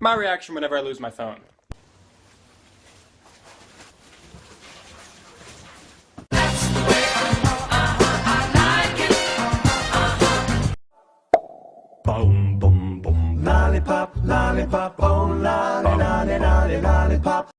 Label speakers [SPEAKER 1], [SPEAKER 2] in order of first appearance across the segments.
[SPEAKER 1] My reaction whenever I lose my phone.
[SPEAKER 2] Boom, boom, boom. Lollipop, lollipop, oh, lolly, lolly, lolly, lollipop.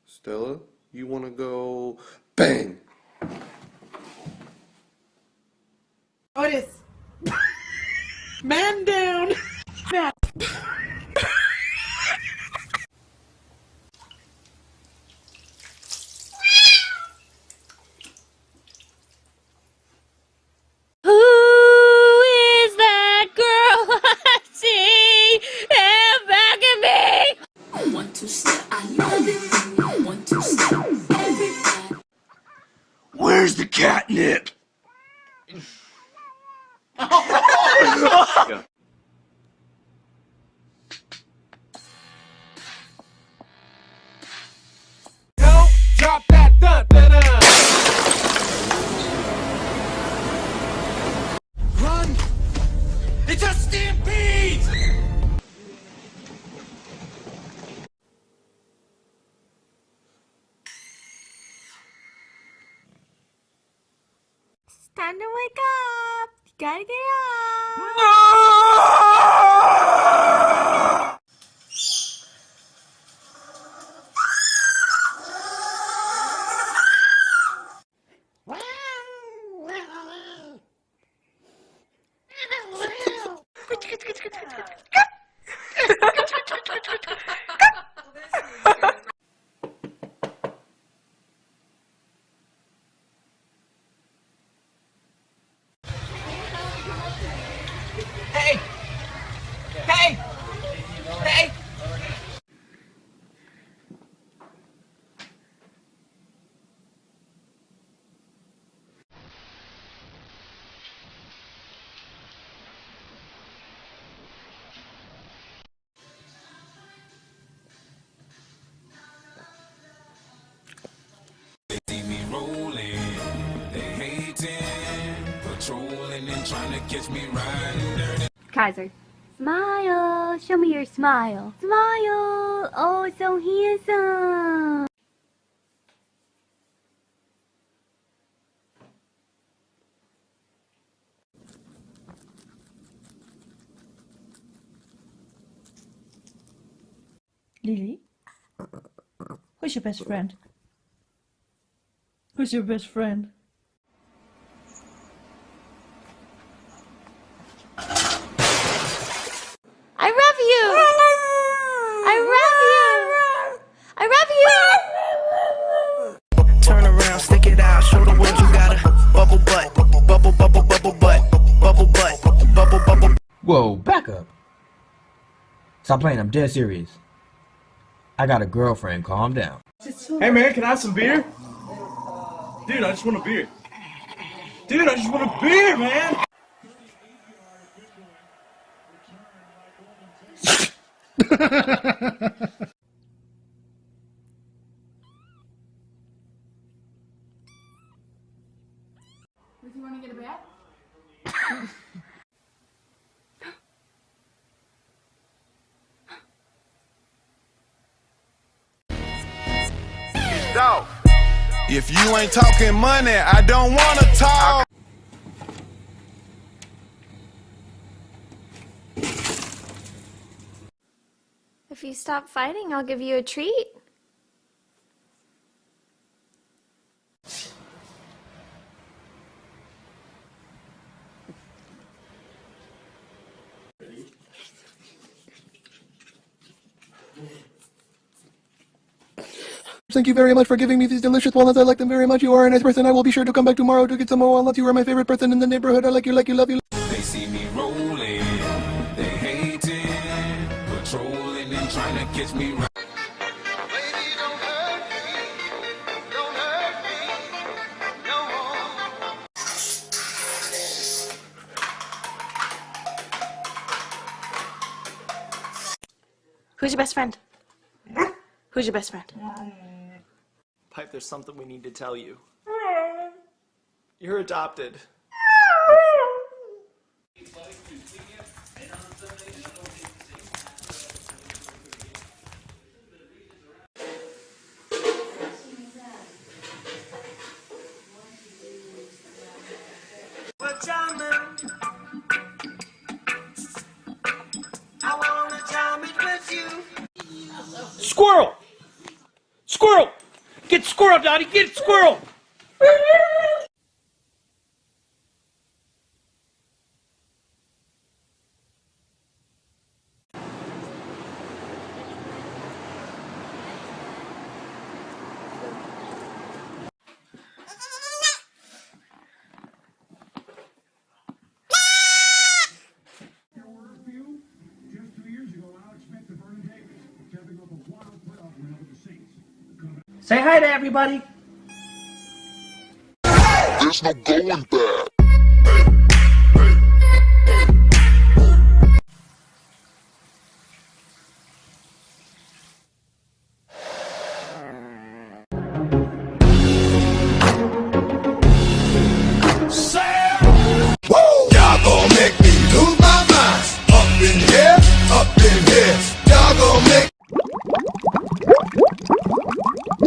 [SPEAKER 3] Stella, you want to go bang?
[SPEAKER 4] Otis! Man down! Man.
[SPEAKER 5] Who is that girl I see back at me? I want to say I love you. I want to say everybody.
[SPEAKER 3] Where's the catnip?
[SPEAKER 2] Drop that dun, dun, dun. Run! It's a stampede!
[SPEAKER 5] It's time to wake up. You gotta get up.
[SPEAKER 4] Hey! Hey! Hey!
[SPEAKER 2] See me rolling, they hating, patrolling and trying to catch me riding dirty.
[SPEAKER 5] Kaiser. Smile. Show me your smile. Smile. Oh, so handsome.
[SPEAKER 6] Lily? Who's your best friend? Who's your best friend?
[SPEAKER 5] I love you. I love you. I love you.
[SPEAKER 7] Turn around, stick it out, show the world you got a bubble butt, bubble, bubble, bubble butt, bubble butt, bubble, bubble.
[SPEAKER 8] Whoa, back up. Stop playing, I'm dead serious. I got a girlfriend, calm down.
[SPEAKER 9] Hey man, can I have some beer? Dude, I just want a beer. Dude, I just want a beer, man!
[SPEAKER 4] Would you want to get a bat?
[SPEAKER 10] Dog, if you ain't talking money, I don't wanna talk.
[SPEAKER 5] If you stop fighting, I'll give you a treat.
[SPEAKER 3] Thank you very much for giving me these delicious walnuts. I like them very much. You are a nice person. I will be sure to come back tomorrow to get some more walnuts. You are my favorite person in the neighborhood. I like you, love you.
[SPEAKER 2] They see me rolling, they hating, patrolling and trying to catch me riding.
[SPEAKER 1] Who's your best friend? Who's your best friend?
[SPEAKER 11] Pipe, there's something we need to tell you. You're adopted.
[SPEAKER 9] Squirrel! Squirrel! Get squirrel, Dottie! Get squirrel!
[SPEAKER 11] Say hi to everybody.
[SPEAKER 10] There's no going back.